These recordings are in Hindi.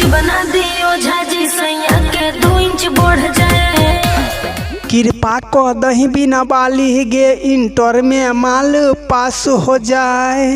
बना दियो झाजी सैया के 2 इंच बढ़ जाए। कृपा क दही बिना बाली गे इंटर में माल पास हो जाए।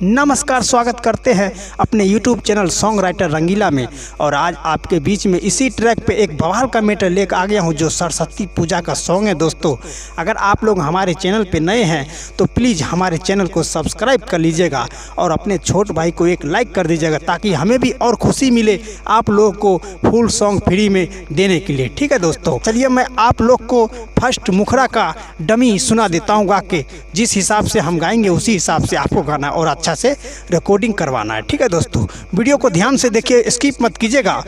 नमस्कार, स्वागत करते हैं अपने YouTube चैनल सॉन्ग राइटर रंगीला में। और आज आपके बीच में इसी ट्रैक पे एक बवाल का मैटर लेकर आ गया हूँ जो सरस्वती पूजा का सॉन्ग है। दोस्तों, अगर आप लोग हमारे चैनल पे नए हैं तो प्लीज़ हमारे चैनल को सब्सक्राइब कर लीजिएगा और अपने छोट भाई को एक लाइक कर दीजिएगा ताकि हमें भी और खुशी मिले आप लोग को फुल सॉन्ग फ्री में देने के लिए। ठीक है दोस्तों, चलिए मैं आप लोग को फर्स्ट मुखड़ा का डमी सुना देता हूँ गा के। जिस हिसाब से हम गाएंगे उसी हिसाब से आपको गाना और अच्छा से रिकॉर्डिंग करवाना है। ठीक है दोस्तों, वीडियो को ध्यान से देखिए, स्किप मत कीजिएगा।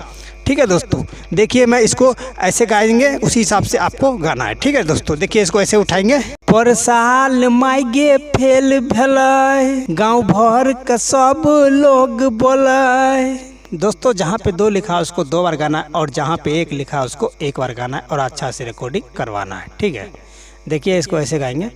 ठीक है दोस्तों, देखिए मैं इसको ऐसे गाएंगे उसी हिसाब से आपको गाना है। ठीक है दोस्तों, देखिए इसको ऐसे उठाएंगे। पर साल माइगे फेल भेलै, गाँव भर का सब लोग बोलै। दोस्तों, जहाँ पे 2 लिखा है उसको 2 बार गाना है और जहाँ पे 1 लिखा है उसको 1 बार गाना है और अच्छा से रिकॉर्डिंग करवाना है। ठीक है, देखिए इसको ऐसे गाएंगे।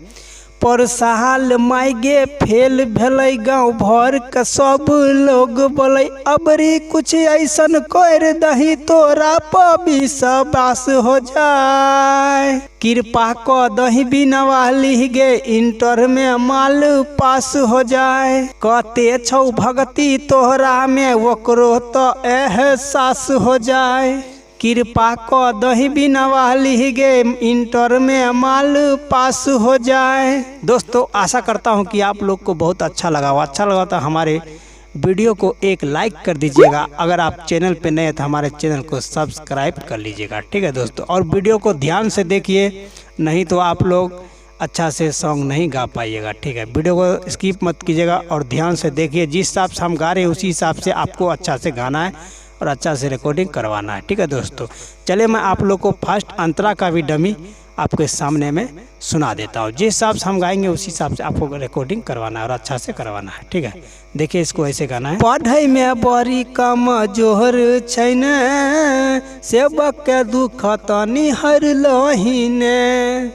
पर साल माइगे फेल भेलै, गाँव भर का सब लोग बोलै। अबरी कुछ ऐसन कर दही तोरा पर विश्वास हो जाए। कृपा क दही बिना वाली गे इंटर में माल पास हो जाए। कते छौ भगती तोहरा में ओकरो तो एहसास हो जाए। कृपा क दही बिना वाली गे इंटर में माल पास हो जाए। दोस्तों, आशा करता हूं कि आप लोग को बहुत अच्छा लगा तो हमारे वीडियो को एक लाइक कर दीजिएगा। अगर आप चैनल पे नए हैं तो हमारे चैनल को सब्सक्राइब कर लीजिएगा। ठीक है दोस्तों, और वीडियो को ध्यान से देखिए, नहीं तो आप लोग अच्छा से सॉन्ग नहीं गा पाइएगा। ठीक है, वीडियो को स्किप मत कीजिएगा और ध्यान से देखिए। जिस हिसाब से हम गा रहे हैं उसी हिसाब से आपको अच्छा से गाना है और अच्छा से रिकॉर्डिंग करवाना है। ठीक है दोस्तों, चलिए मैं आप लोग को फर्स्ट अंतरा का भी डमी आपके सामने में सुना देता हूँ। जिस हिसाब से हम गाएंगे उसी हिसाब से आपको रिकॉर्डिंग करवाना है और अच्छा से करवाना है। ठीक है, देखिए इसको ऐसे गाना है। पढ़ाई में बड़ी कमजोर छै ने, सेवक के दुख तनी हर लहीने।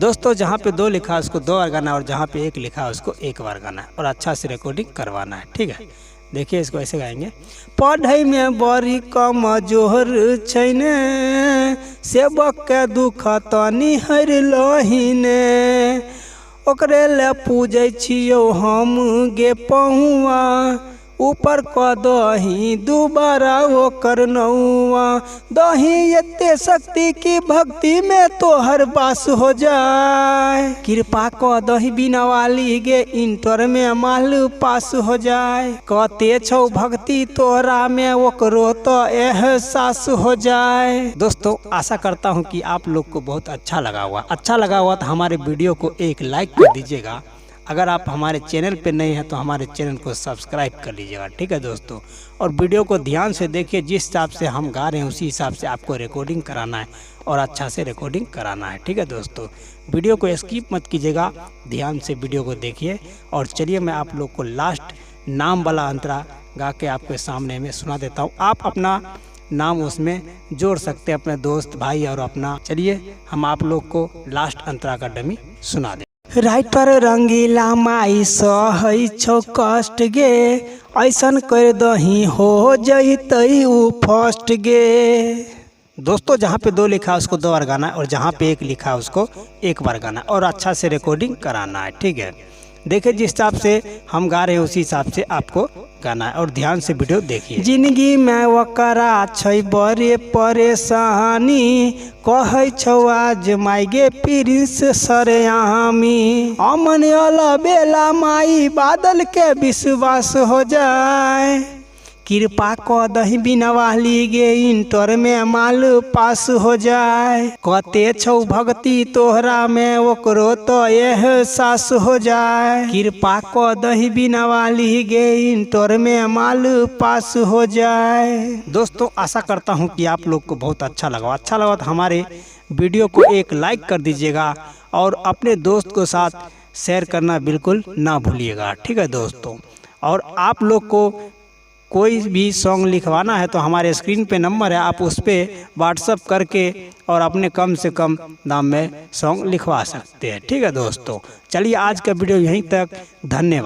दोस्तों, जहाँ पे 2 लिखा है उसको 2 बार गाना है और जहाँ पे 1 लिखा है उसको 1 बार गाना है और अच्छा से रिकॉर्डिंग करवाना है। ठीक है, देखिए इसको ऐसे गाएंगे। पढ़ाई में बड़ी कमजोर छै ने, सेवक के दुख तनी हर लहीने। ओकरे ले पूजै छियौ हम गे पहुआ, ऊपर क दही दोबारा ओकर नौआ। दही एते शक्ति की भक्ति में तोहर बास हो जाए। कृपा क दही बिना वाली गे इंटर में माल पास हो जाए। कते छौ भक्ति तोहरा में ओकरो तो एहसास हो जाए। दोस्तों, आशा करता हूँ कि आप लोग को बहुत अच्छा लगा हुआ तो हमारे वीडियो को एक लाइक कर दीजिएगा। अगर आप हमारे चैनल पे नए हैं तो हमारे चैनल को सब्सक्राइब कर लीजिएगा। ठीक है दोस्तों, और वीडियो को ध्यान से देखिए। जिस हिसाब से हम गा रहे हैं उसी हिसाब से आपको रिकॉर्डिंग कराना है और अच्छा से रिकॉर्डिंग कराना है। ठीक है दोस्तों, वीडियो को स्किप मत कीजिएगा, ध्यान से वीडियो को देखिए। और चलिए मैं आप लोग को लास्ट नाम वाला अंतरा गा के आपके सामने में सुना देता हूँ। आप अपना नाम उसमें जोड़ सकते हैं, अपने दोस्त भाई और अपना। चलिए हम आप लोग को लास्ट अंतरा का डमी सुना दें। राइटर रंगीला माई सहै छौ कष्ट गे, ऐसन कर दही हो जइतै उ फर्स्ट गे। दोस्तों, जहाँ पे 2 लिखा है उसको 2 बार गाना है और जहाँ पे 1 लिखा है उसको 1 बार गाना है और अच्छा से रिकॉर्डिंग कराना है। ठीक है, देखिए जिस हिसाब से हम गा रहे हैं उसी हिसाब से आपको गाना है और ध्यान से वीडियो देखिए। जिंदगी में वकरा छै बड़े परेशानी, कहै छौ आज माइगे प्रिंस सरेआमी। अमन अला बेला माई बादल के विश्वास हो जाए। कृपा क दही बिना वाली गे इंटर में माल पास हो जाए। कते छौ भक्ति तोहरा में ओकरो तो एहसास हो जाए। कृपा क दही बिना वाली गे इंटर में माल पास हो जाए। दोस्तों, आशा करता हूं कि आप लोग को बहुत अच्छा लगा तो हमारे वीडियो को एक लाइक कर दीजिएगा और अपने दोस्त के साथ शेयर करना बिल्कुल ना भूलिएगा। ठीक है दोस्तों, और आप लोग को कोई भी सॉन्ग लिखवाना है तो हमारे स्क्रीन पे नंबर है, आप उस पर व्हाट्सअप करके और अपने कम से कम दाम में सॉन्ग लिखवा सकते हैं। ठीक है दोस्तों, चलिए आज का वीडियो यहीं तक, धन्यवाद।